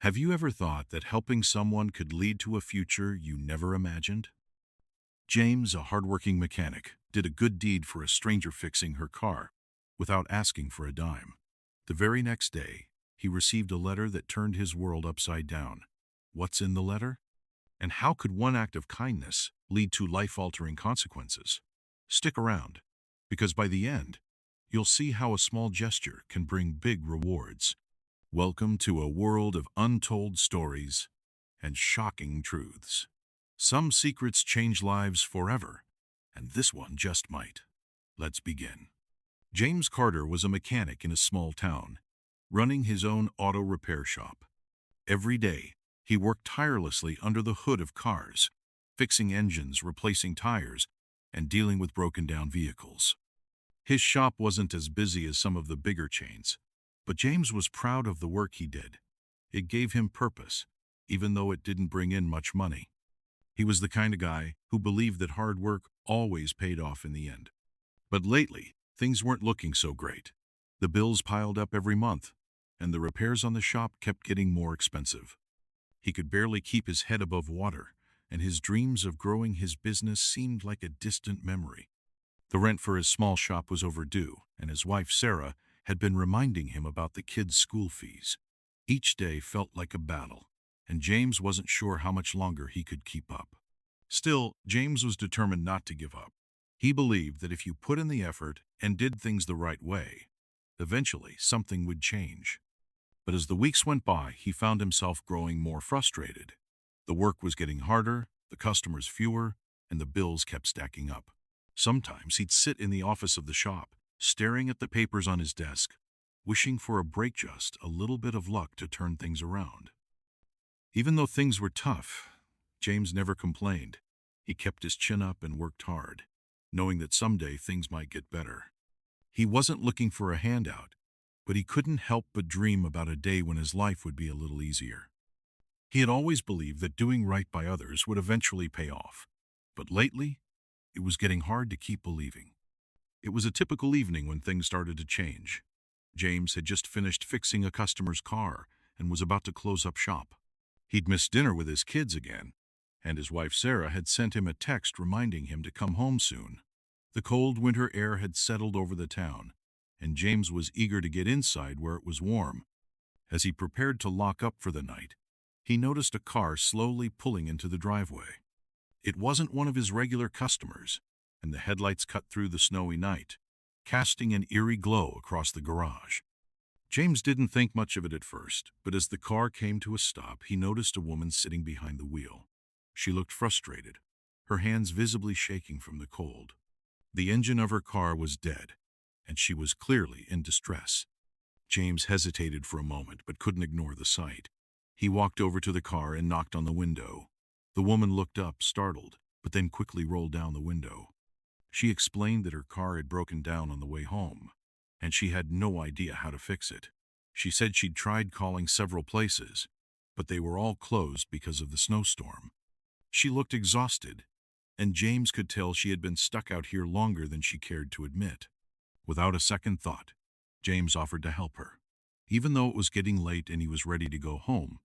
Have you ever thought that helping someone could lead to a future you never imagined? James, a hardworking mechanic, did a good deed for a stranger fixing her car without asking for a dime. The very next day, he received a letter that turned his world upside down. What's in the letter? And how could one act of kindness lead to life-altering consequences? Stick around, because by the end, you'll see how a small gesture can bring big rewards. Welcome to a world of untold stories and shocking truths. Some secrets change lives forever, and this one just might. Let's begin. James Carter was a mechanic in a small town, running his own auto repair shop. Every day, he worked tirelessly under the hood of cars, fixing engines, replacing tires, and dealing with broken-down vehicles. His shop wasn't as busy as some of the bigger chains, but James was proud of the work he did. It gave him purpose, even though it didn't bring in much money. He was the kind of guy who believed that hard work always paid off in the end. But lately, things weren't looking so great. The bills piled up every month, and the repairs on the shop kept getting more expensive. He could barely keep his head above water, and his dreams of growing his business seemed like a distant memory. The rent for his small shop was overdue, and his wife, Sarah, had been reminding him about the kids' school fees. Each day felt like a battle, and James wasn't sure how much longer he could keep up. Still, James was determined not to give up. He believed that if you put in the effort and did things the right way, eventually something would change. But as the weeks went by, he found himself growing more frustrated. The work was getting harder, the customers fewer, and the bills kept stacking up. Sometimes he'd sit in the office of the shop, staring at the papers on his desk, wishing for a break, just a little bit of luck to turn things around. Even though things were tough, James never complained. He kept his chin up and worked hard, knowing that someday things might get better. He wasn't looking for a handout, but he couldn't help but dream about a day when his life would be a little easier. He had always believed that doing right by others would eventually pay off, but lately, it was getting hard to keep believing. It was a typical evening when things started to change. James had just finished fixing a customer's car and was about to close up shop. He'd missed dinner with his kids again, and his wife Sarah had sent him a text reminding him to come home soon. The cold winter air had settled over the town, and James was eager to get inside where it was warm. As he prepared to lock up for the night, he noticed a car slowly pulling into the driveway. It wasn't one of his regular customers, and the headlights cut through the snowy night, casting an eerie glow across the garage. James didn't think much of it at first, but as the car came to a stop, he noticed a woman sitting behind the wheel. She looked frustrated, her hands visibly shaking from the cold. The engine of her car was dead, and she was clearly in distress. James hesitated for a moment, but couldn't ignore the sight. He walked over to the car and knocked on the window. The woman looked up, startled, but then quickly rolled down the window. She explained that her car had broken down on the way home, and she had no idea how to fix it. She said she'd tried calling several places, but they were all closed because of the snowstorm. She looked exhausted, and James could tell she had been stuck out here longer than she cared to admit. Without a second thought, James offered to help her. Even though it was getting late and he was ready to go home,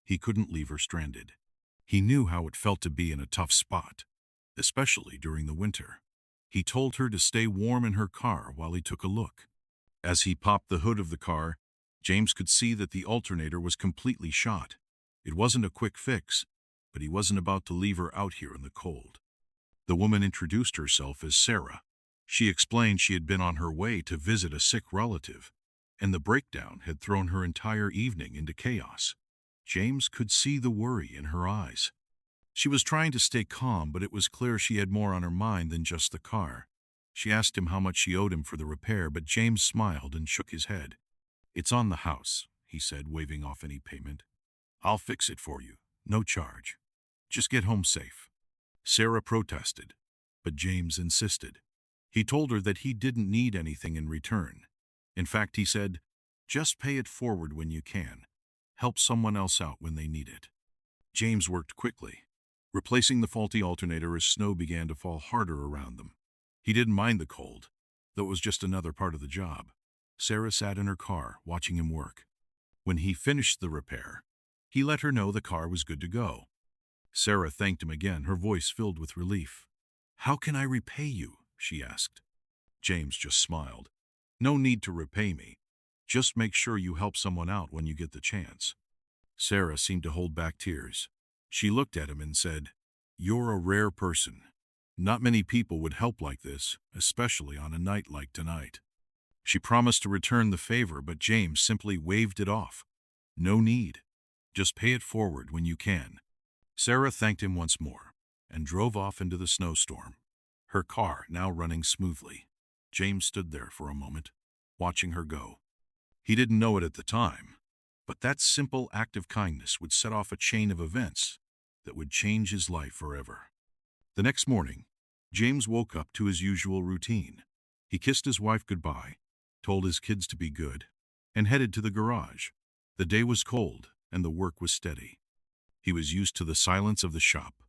he couldn't leave her stranded. He knew how it felt to be in a tough spot, especially during the winter. He told her to stay warm in her car while he took a look. As he popped the hood of the car, James could see that the alternator was completely shot. It wasn't a quick fix, but he wasn't about to leave her out here in the cold. The woman introduced herself as Sarah. She explained she had been on her way to visit a sick relative, and the breakdown had thrown her entire evening into chaos. James could see the worry in her eyes. She was trying to stay calm, but it was clear she had more on her mind than just the car. She asked him how much she owed him for the repair, but James smiled and shook his head. "It's on the house," he said, waving off any payment. "I'll fix it for you, no charge. Just get home safe." Sarah protested, but James insisted. He told her that he didn't need anything in return. In fact, he said, "Just pay it forward when you can. Help someone else out when they need it." James worked quickly, replacing the faulty alternator as snow began to fall harder around them. He didn't mind the cold, though it was just another part of the job. Sarah sat in her car, watching him work. When he finished the repair, He let her know the car was good to go. Sarah thanked him again, her voice filled with relief. "How can I repay you?" she asked. James just smiled. "No need to repay me. Just make sure you help someone out when you get the chance." Sarah seemed to hold back tears. She looked at him and said, "You're a rare person. Not many people would help like this, especially on a night like tonight." She promised to return the favor, but James simply waved it off. "No need. Just pay it forward when you can." Sarah thanked him once more and drove off into the snowstorm, her car now running smoothly. James stood there for a moment, watching her go. He didn't know it at the time, but that simple act of kindness would set off a chain of events that would change his life forever. The next morning, James woke up to his usual routine. He kissed his wife goodbye, told his kids to be good, and headed to the garage. The day was cold, and the work was steady. He was used to the silence of the shop,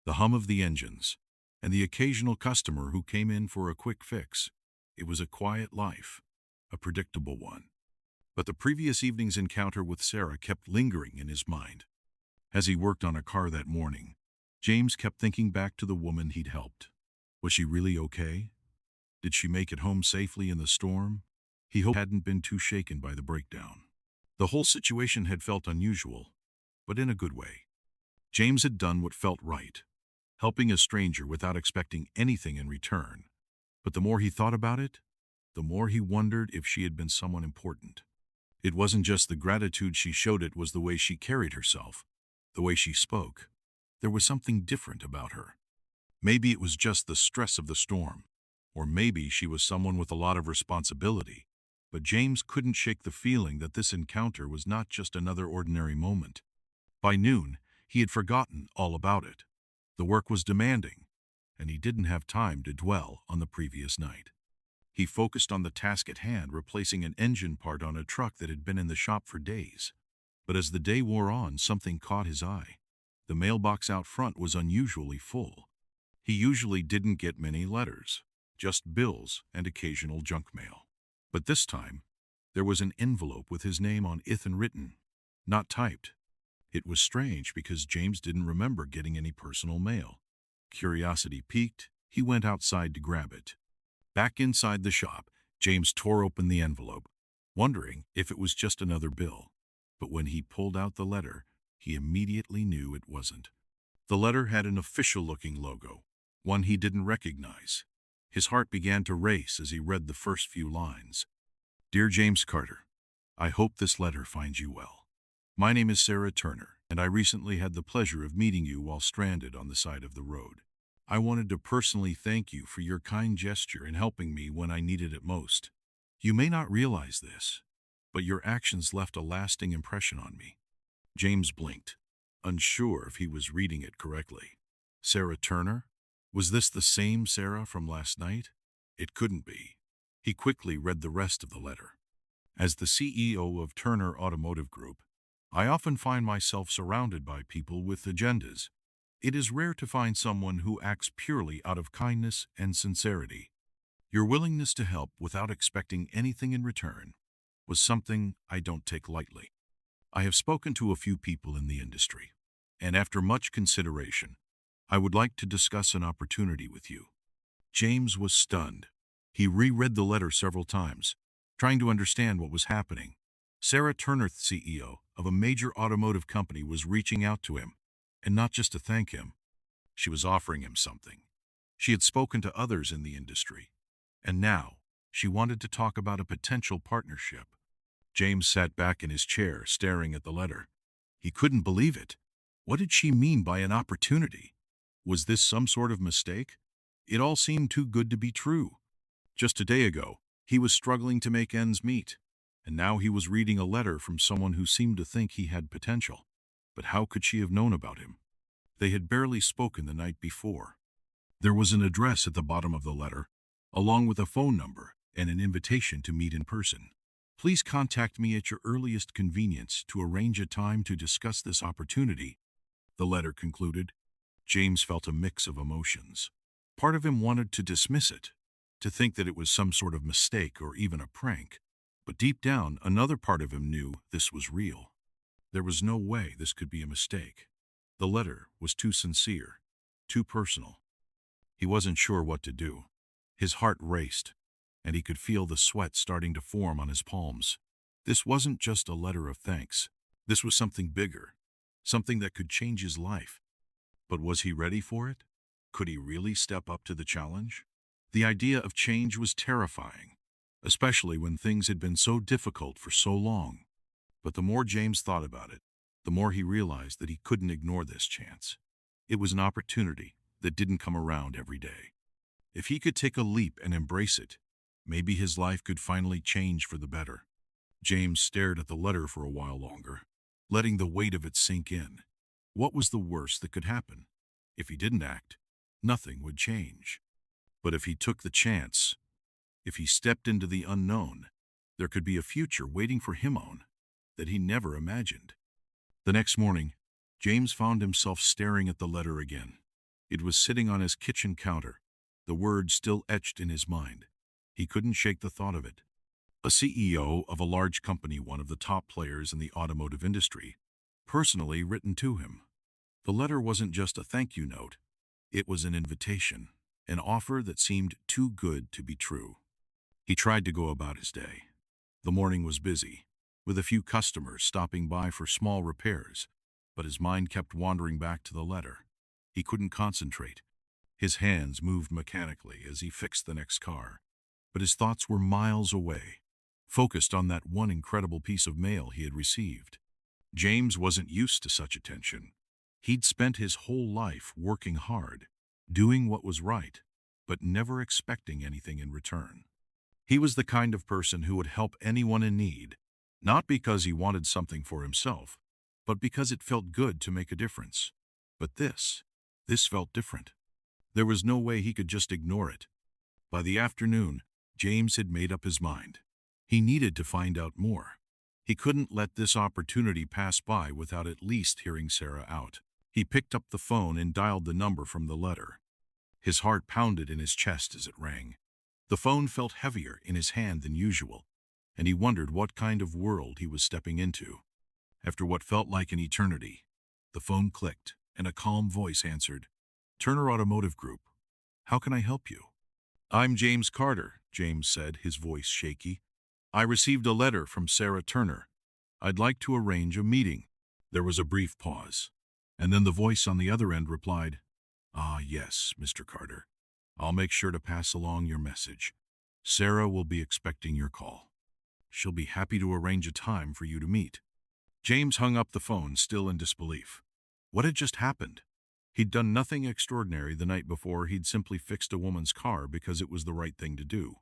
the hum of the engines, and the occasional customer who came in for a quick fix. It was a quiet life, a predictable one. But the previous evening's encounter with Sarah kept lingering in his mind. As he worked on a car that morning, James kept thinking back to the woman he'd helped. Was she really okay? Did she make it home safely in the storm? He hoped she hadn't been too shaken by the breakdown. The whole situation had felt unusual, but in a good way. James had done what felt right, helping a stranger without expecting anything in return. But the more he thought about it, the more he wondered if she had been someone important. It wasn't just the gratitude she showed, it was the way she carried herself, the way she spoke. There was something different about her. Maybe it was just the stress of the storm, or maybe she was someone with a lot of responsibility. But James couldn't shake the feeling that this encounter was not just another ordinary moment. By noon, he had forgotten all about it. The work was demanding, and he didn't have time to dwell on the previous night. He focused on the task at hand, replacing an engine part on a truck that had been in the shop for days. But as the day wore on, something caught his eye. The mailbox out front was unusually full. He usually didn't get many letters, just bills and occasional junk mail. But this time, there was an envelope with his name on it written, not typed. It was strange because James didn't remember getting any personal mail. Curiosity piqued, he went outside to grab it. Back inside the shop, James tore open the envelope, wondering if it was just another bill. But when he pulled out the letter, he immediately knew it wasn't. The letter had an official-looking logo, one he didn't recognize. His heart began to race as he read the first few lines. "Dear James Carter, I hope this letter finds you well. My name is Sarah Turner, and I recently had the pleasure of meeting you while stranded on the side of the road. I wanted to personally thank you for your kind gesture in helping me when I needed it most. You may not realize this, but your actions left a lasting impression on me." James blinked, unsure if he was reading it correctly. Sarah Turner? Was this the same Sarah from last night? It couldn't be. He quickly read the rest of the letter. "As the CEO of Turner Automotive Group, I often find myself surrounded by people with agendas. It is rare to find someone who acts purely out of kindness and sincerity. Your willingness to help without expecting anything in return was something I don't take lightly. I have spoken to a few people in the industry, and after much consideration, I would like to discuss an opportunity with you." James was stunned. He reread the letter several times, trying to understand what was happening. Sarah Turner, CEO of a major automotive company, was reaching out to him, and not just to thank him. She was offering him something. She had spoken to others in the industry, and now she wanted to talk about a potential partnership. James sat back in his chair, staring at the letter. He couldn't believe it. What did she mean by an opportunity? Was this some sort of mistake? It all seemed too good to be true. Just a day ago, he was struggling to make ends meet, and now he was reading a letter from someone who seemed to think he had potential. But how could she have known about him? They had barely spoken the night before. There was an address at the bottom of the letter, along with a phone number and an invitation to meet in person. "Please contact me at your earliest convenience to arrange a time to discuss this opportunity," the letter concluded. James felt a mix of emotions. Part of him wanted to dismiss it, to think that it was some sort of mistake or even a prank. But deep down, another part of him knew this was real. There was no way this could be a mistake. The letter was too sincere, too personal. He wasn't sure what to do. His heart raced, and he could feel the sweat starting to form on his palms. This wasn't just a letter of thanks. This was something bigger, something that could change his life. But was he ready for it? Could he really step up to the challenge? The idea of change was terrifying, especially when things had been so difficult for so long. But the more James thought about it, the more he realized that he couldn't ignore this chance. It was an opportunity that didn't come around every day. If he could take a leap and embrace it, maybe his life could finally change for the better. James stared at the letter for a while longer, letting the weight of it sink in. What was the worst that could happen? If he didn't act, nothing would change. But if he took the chance, if he stepped into the unknown, there could be a future waiting for him on that he never imagined. The next morning, James found himself staring at the letter again. It was sitting on his kitchen counter, the words still etched in his mind. He couldn't shake the thought of it. A CEO of a large company, one of the top players in the automotive industry, personally written to him. The letter wasn't just a thank you note. It was an invitation, an offer that seemed too good to be true. He tried to go about his day. The morning was busy, with a few customers stopping by for small repairs, but his mind kept wandering back to the letter. He couldn't concentrate. His hands moved mechanically as he fixed the next car, but his thoughts were miles away, focused on that one incredible piece of mail he had received. James wasn't used to such attention. He'd spent his whole life working hard, doing what was right, but never expecting anything in return. He was the kind of person who would help anyone in need, not because he wanted something for himself, but because it felt good to make a difference. But this felt different. There was no way he could just ignore it. By the afternoon, James had made up his mind. He needed to find out more. He couldn't let this opportunity pass by without at least hearing Sarah out. He picked up the phone and dialed the number from the letter. His heart pounded in his chest as it rang. The phone felt heavier in his hand than usual, and he wondered what kind of world he was stepping into. After what felt like an eternity, the phone clicked, and a calm voice answered. "Turner Automotive Group. How can I help you?" "I'm James Carter," James said, his voice shaky. "I received a letter from Sarah Turner. I'd like to arrange a meeting." There was a brief pause, and then the voice on the other end replied, "Ah, yes, Mr. Carter. I'll make sure to pass along your message. Sarah will be expecting your call. She'll be happy to arrange a time for you to meet." James hung up the phone, still in disbelief. What had just happened? He'd done nothing extraordinary the night before. He'd simply fixed a woman's car because it was the right thing to do.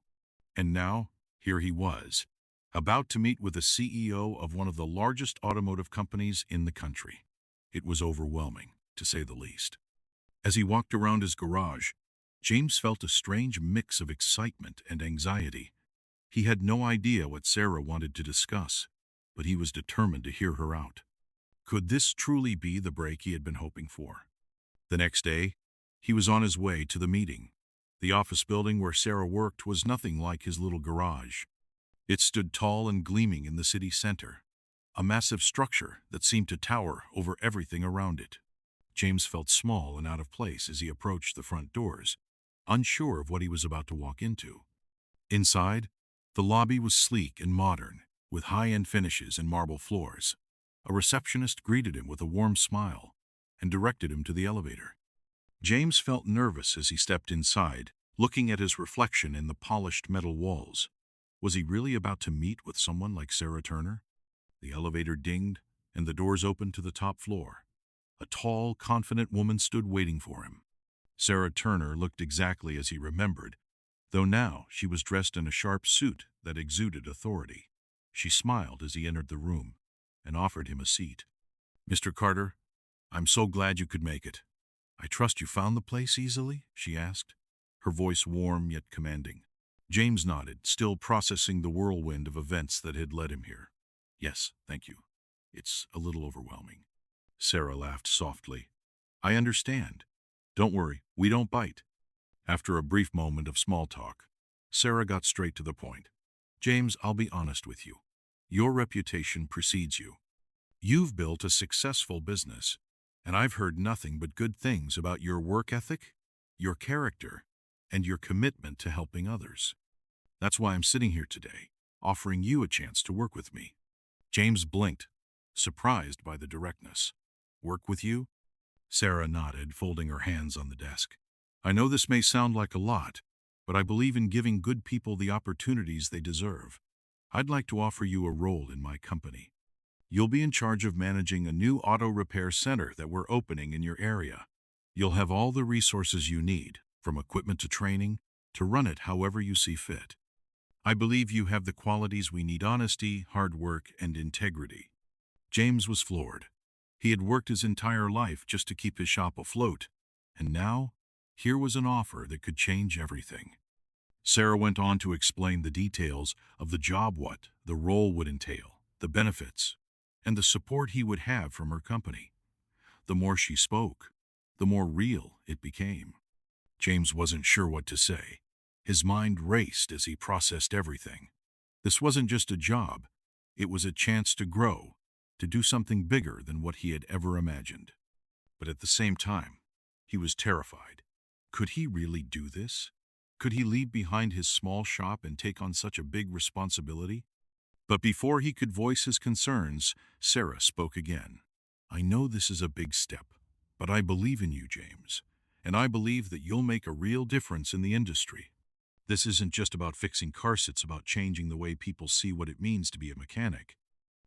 And now, here he was, about to meet with the CEO of one of the largest automotive companies in the country. It was overwhelming, to say the least. As he walked around his garage, James felt a strange mix of excitement and anxiety. He had no idea what Sarah wanted to discuss, but he was determined to hear her out. Could this truly be the break he had been hoping for? The next day, he was on his way to the meeting. The office building where Sarah worked was nothing like his little garage. It stood tall and gleaming in the city center, a massive structure that seemed to tower over everything around it. James felt small and out of place as he approached the front doors, unsure of what he was about to walk into. Inside, the lobby was sleek and modern, with high-end finishes and marble floors. A receptionist greeted him with a warm smile and directed him to the elevator. James felt nervous as he stepped inside, looking at his reflection in the polished metal walls. Was he really about to meet with someone like Sarah Turner? The elevator dinged, and the doors opened to the top floor. A tall, confident woman stood waiting for him. Sarah Turner looked exactly as he remembered, though now she was dressed in a sharp suit that exuded authority. She smiled as he entered the room and offered him a seat. "Mr. Carter, I'm so glad you could make it. I trust you found the place easily?" she asked, her voice warm yet commanding. James nodded, still processing the whirlwind of events that had led him here. "Yes, thank you. It's a little overwhelming." Sarah laughed softly. "I understand. Don't worry, we don't bite." After a brief moment of small talk, Sarah got straight to the point. "James, I'll be honest with you. Your reputation precedes you. You've built a successful business, and I've heard nothing but good things about your work ethic, your character, and your commitment to helping others. That's why I'm sitting here today, offering you a chance to work with me." James blinked, surprised by the directness. "Work with you?" Sarah nodded, folding her hands on the desk. "I know this may sound like a lot, but I believe in giving good people the opportunities they deserve. I'd like to offer you a role in my company. You'll be in charge of managing a new auto repair center that we're opening in your area. You'll have all the resources you need, from equipment to training, to run it however you see fit. I believe you have the qualities we need: honesty, hard work, and integrity." James was floored. He had worked his entire life just to keep his shop afloat, and now, here was an offer that could change everything. Sarah went on to explain the details of the job, what the role would entail, the benefits, and the support he would have from her company. The more she spoke, the more real it became. James wasn't sure what to say. His mind raced as he processed everything. This wasn't just a job. It was a chance to grow, to do something bigger than what he had ever imagined. But at the same time, he was terrified. Could he really do this? Could he leave behind his small shop and take on such a big responsibility? But before he could voice his concerns, Sarah spoke again. "I know this is a big step, but I believe in you, James, and I believe that you'll make a real difference in the industry. This isn't just about fixing cars, it's about changing the way people see what it means to be a mechanic."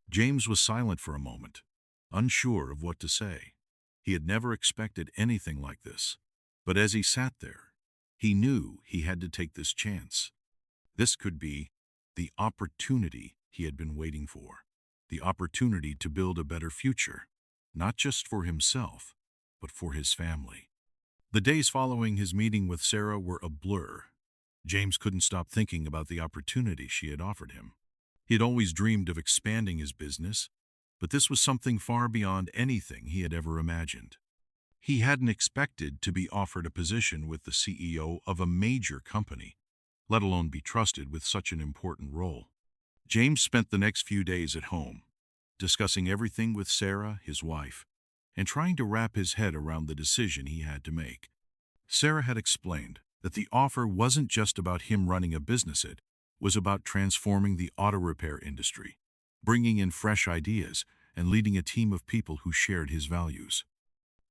James was silent for a moment, unsure of what to say. He had never expected anything like this, but as he sat there, he knew he had to take this chance. This could be the opportunity he had been waiting for, the opportunity to build a better future, not just for himself, but for his family. The days following his meeting with Sarah were a blur. James couldn't stop thinking about the opportunity she had offered him. He had always dreamed of expanding his business, but this was something far beyond anything he had ever imagined. He hadn't expected to be offered a position with the CEO of a major company, let alone be trusted with such an important role. James spent the next few days at home, discussing everything with Sarah, his wife, and trying to wrap his head around the decision he had to make. Sarah had explained that the offer wasn't just about him running a business, it was about transforming the auto repair industry, bringing in fresh ideas, and leading a team of people who shared his values.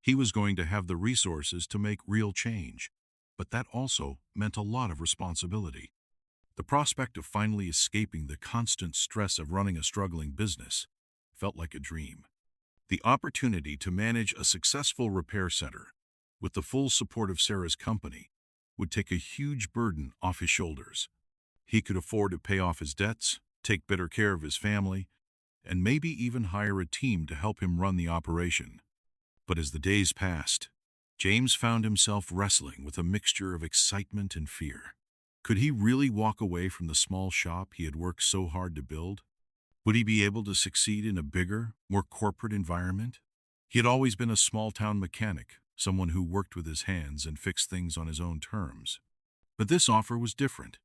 He was going to have the resources to make real change, but that also meant a lot of responsibility. The prospect of finally escaping the constant stress of running a struggling business felt like a dream. The opportunity to manage a successful repair center, with the full support of Sarah's company, would take a huge burden off his shoulders. He could afford to pay off his debts, take better care of his family, and maybe even hire a team to help him run the operation. But as the days passed, James found himself wrestling with a mixture of excitement and fear. Could he really walk away from the small shop he had worked so hard to build? Would he be able to succeed in a bigger, more corporate environment? He had always been a small-town mechanic, someone who worked with his hands and fixed things on his own terms. But this offer was different.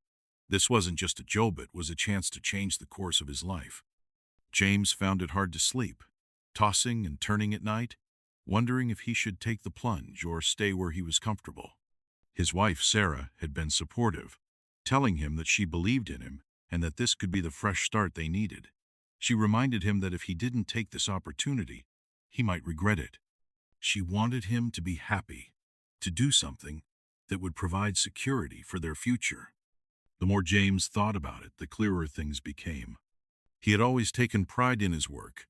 This wasn't just a job, it was a chance to change the course of his life. James found it hard to sleep, tossing and turning at night, wondering if he should take the plunge or stay where he was comfortable. His wife, Sarah, had been supportive, telling him that she believed in him and that this could be the fresh start they needed. She reminded him that if he didn't take this opportunity, he might regret it. She wanted him to be happy, to do something that would provide security for their future. The more James thought about it, the clearer things became. He had always taken pride in his work,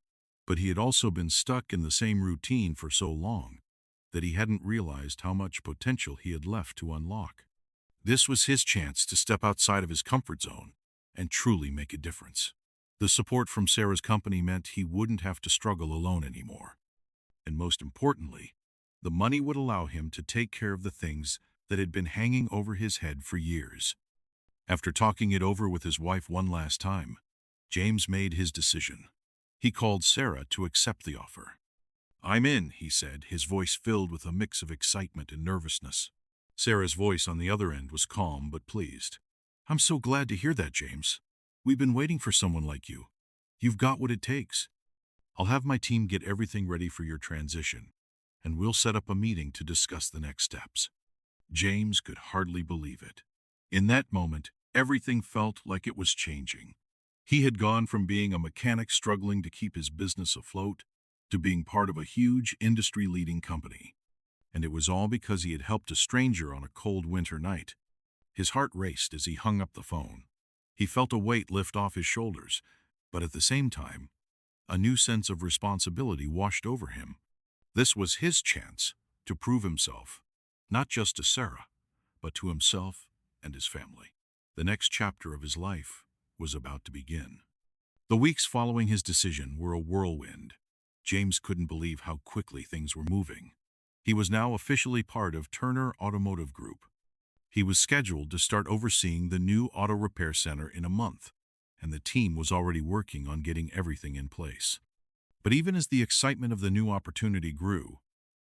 but he had also been stuck in the same routine for so long that he hadn't realized how much potential he had left to unlock. This was his chance to step outside of his comfort zone and truly make a difference. The support from Sarah's company meant he wouldn't have to struggle alone anymore. And most importantly, the money would allow him to take care of the things that had been hanging over his head for years. After talking it over with his wife one last time, James made his decision. He called Sarah to accept the offer. "I'm in," he said, his voice filled with a mix of excitement and nervousness. Sarah's voice on the other end was calm but pleased. "I'm so glad to hear that, James. We've been waiting for someone like you. You've got what it takes." I'll have my team get everything ready for your transition, and we'll set up a meeting to discuss the next steps." James could hardly believe it. In that moment, everything felt like it was changing. He had gone from being a mechanic struggling to keep his business afloat to being part of a huge industry-leading company. And it was all because he had helped a stranger on a cold winter night. His heart raced as he hung up the phone. He felt a weight lift off his shoulders, but at the same time, a new sense of responsibility washed over him. This was his chance to prove himself, not just to Sarah, but to himself and his family. The next chapter of his life was about to begin. The weeks following his decision were a whirlwind. James couldn't believe how quickly things were moving. He was now officially part of Turner Automotive Group. He was scheduled to start overseeing the new auto repair center in a month, and the team was already working on getting everything in place. But even as the excitement of the new opportunity grew,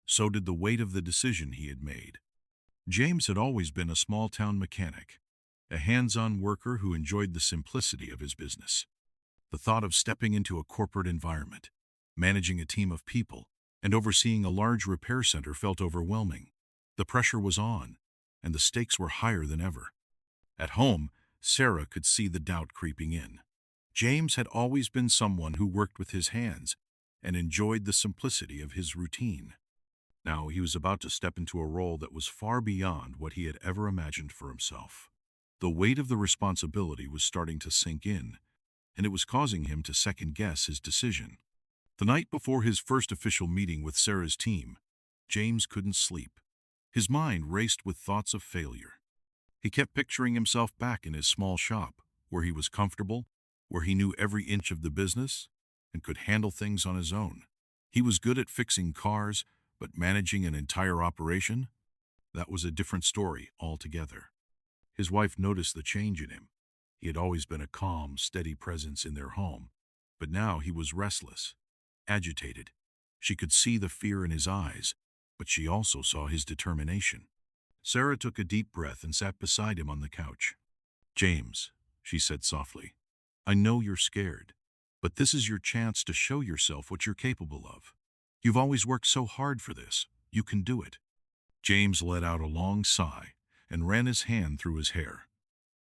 so did the weight of the decision he had made. James had always been a small-town mechanic, a hands-on worker who enjoyed the simplicity of his business. The thought of stepping into a corporate environment, managing a team of people, and overseeing a large repair center felt overwhelming. The pressure was on, and the stakes were higher than ever. At home, Sarah could see the doubt creeping in. James had always been someone who worked with his hands and enjoyed the simplicity of his routine. Now he was about to step into a role that was far beyond what he had ever imagined for himself. The weight of the responsibility was starting to sink in, and it was causing him to second-guess his decision. The night before his first official meeting with Sarah's team, James couldn't sleep. His mind raced with thoughts of failure. He kept picturing himself back in his small shop, where he was comfortable, where he knew every inch of the business, and could handle things on his own. He was good at fixing cars, but managing an entire operation? That was a different story altogether. His wife noticed the change in him. He had always been a calm, steady presence in their home, but now he was restless, agitated. She could see the fear in his eyes, but she also saw his determination. Sarah took a deep breath and sat beside him on the couch. "James," she said softly, "I know you're scared, but this is your chance to show yourself what you're capable of. You've always worked so hard for this. You can do it." James let out a long sigh and ran his hand through his hair.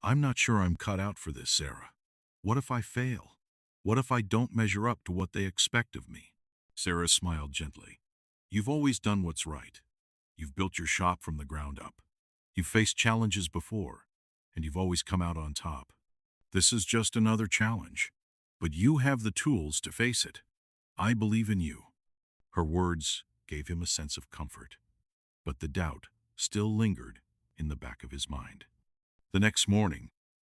"I'm not sure I'm cut out for this, Sarah. What if I fail? What if I don't measure up to what they expect of me?" Sarah smiled gently. "You've always done what's right. You've built your shop from the ground up. You've faced challenges before, and you've always come out on top. This is just another challenge, but you have the tools to face it. I believe in you." Her words gave him a sense of comfort, but the doubt still lingered in the back of his mind. The next morning,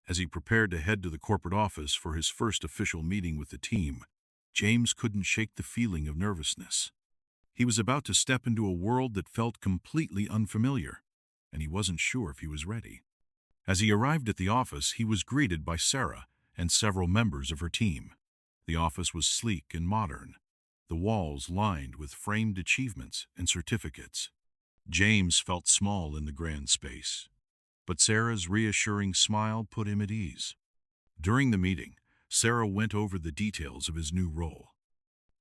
as he prepared to head to the corporate office for his first official meeting with the team, James couldn't shake the feeling of nervousness. He was about to step into a world that felt completely unfamiliar, and he wasn't sure if he was ready. As he arrived at the office, he was greeted by Sarah and several members of her team. The office was sleek and modern, the walls lined with framed achievements and certificates. James felt small in the grand space, but Sarah's reassuring smile put him at ease. During the meeting, Sarah went over the details of his new role.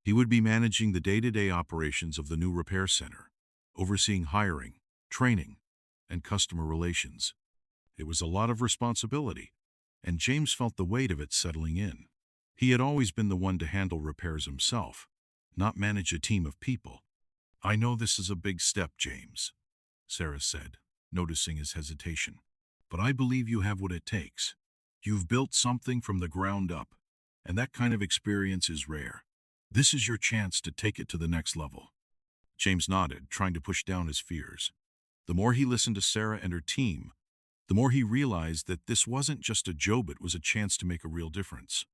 He would be managing the day-to-day operations of the new repair center, overseeing hiring, training, and customer relations. It was a lot of responsibility, and James felt the weight of it settling in. He had always been the one to handle repairs himself, not manage a team of people. "I know this is a big step, James," Sarah said, noticing his hesitation, "but I believe you have what it takes. You've built something from the ground up, and that kind of experience is rare. This is your chance to take it to the next level." James nodded, trying to push down his fears. The more he listened to Sarah and her team, the more he realized that this wasn't just a job, it was a chance to make a real difference.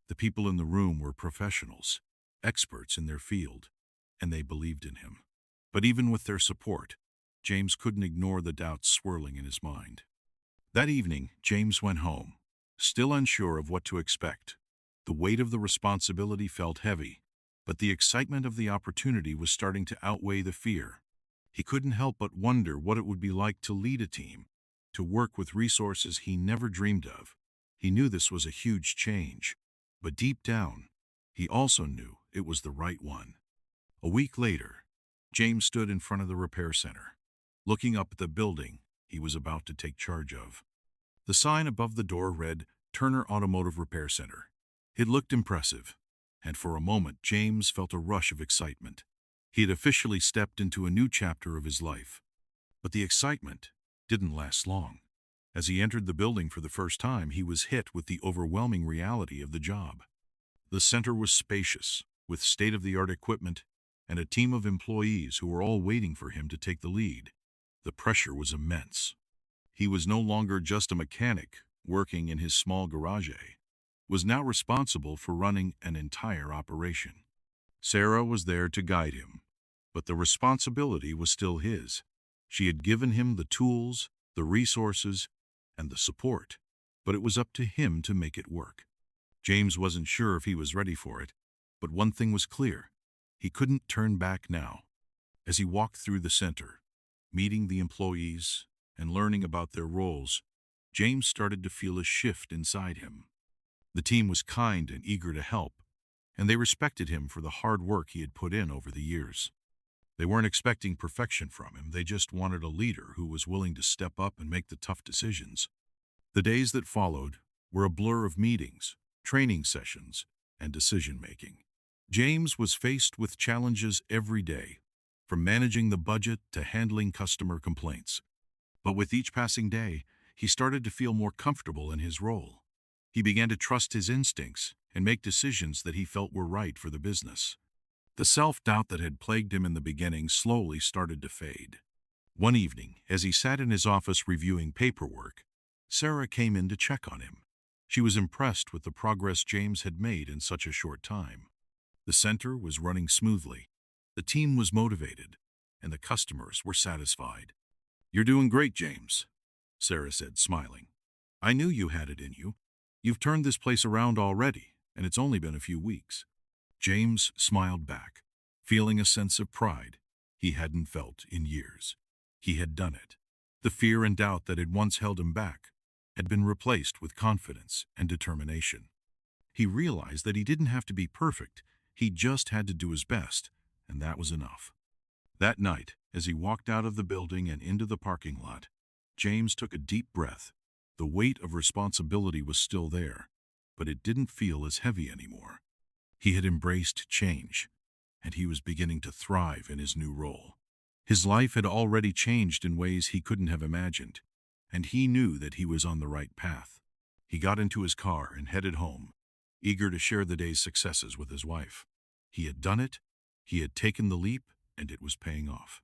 The people in the room were professionals, experts in their field, and they believed in him. But even with their support, James couldn't ignore the doubts swirling in his mind. That evening, James went home, still unsure of what to expect. The weight of the responsibility felt heavy, but the excitement of the opportunity was starting to outweigh the fear. He couldn't help but wonder what it would be like to lead a team, to work with resources he never dreamed of. He knew this was a huge change, but deep down, he also knew it was the right one. A week later, James stood in front of the repair center, looking up at the building he was about to take charge of. The sign above the door read, Turner Automotive Repair Center. It looked impressive, and for a moment James felt a rush of excitement. He had officially stepped into a new chapter of his life. But the excitement didn't last long. As he entered the building for the first time, he was hit with the overwhelming reality of the job. The center was spacious, with state-of-the-art equipment and a team of employees who were all waiting for him to take the lead. The pressure was immense. He was no longer just a mechanic working in his small garage, was now responsible for running an entire operation. Sarah was there to guide him, but the responsibility was still his. She had given him the tools, the resources, and the support, but it was up to him to make it work. James wasn't sure if he was ready for it, but one thing was clear. He couldn't turn back now. As he walked through the center, meeting the employees and learning about their roles, James started to feel a shift inside him. The team was kind and eager to help, and they respected him for the hard work he had put in over the years. They weren't expecting perfection from him, they just wanted a leader who was willing to step up and make the tough decisions. The days that followed were a blur of meetings, training sessions, and decision-making. James was faced with challenges every day, from managing the budget to handling customer complaints. But with each passing day, he started to feel more comfortable in his role. He began to trust his instincts and make decisions that he felt were right for the business. The self-doubt that had plagued him in the beginning slowly started to fade. One evening, as he sat in his office reviewing paperwork, Sarah came in to check on him. She was impressed with the progress James had made in such a short time. The center was running smoothly, the team was motivated, and the customers were satisfied. "You're doing great, James," Sarah said, smiling. "I knew you had it in you. You've turned this place around already, and it's only been a few weeks." James smiled back, feeling a sense of pride he hadn't felt in years. He had done it. The fear and doubt that had once held him back had been replaced with confidence and determination. He realized that he didn't have to be perfect, he just had to do his best, and that was enough. That night, as he walked out of the building and into the parking lot, James took a deep breath. The weight of responsibility was still there, but it didn't feel as heavy anymore. He had embraced change, and he was beginning to thrive in his new role. His life had already changed in ways he couldn't have imagined, and he knew that he was on the right path. He got into his car and headed home, eager to share the day's successes with his wife. He had done it, he had taken the leap, and it was paying off.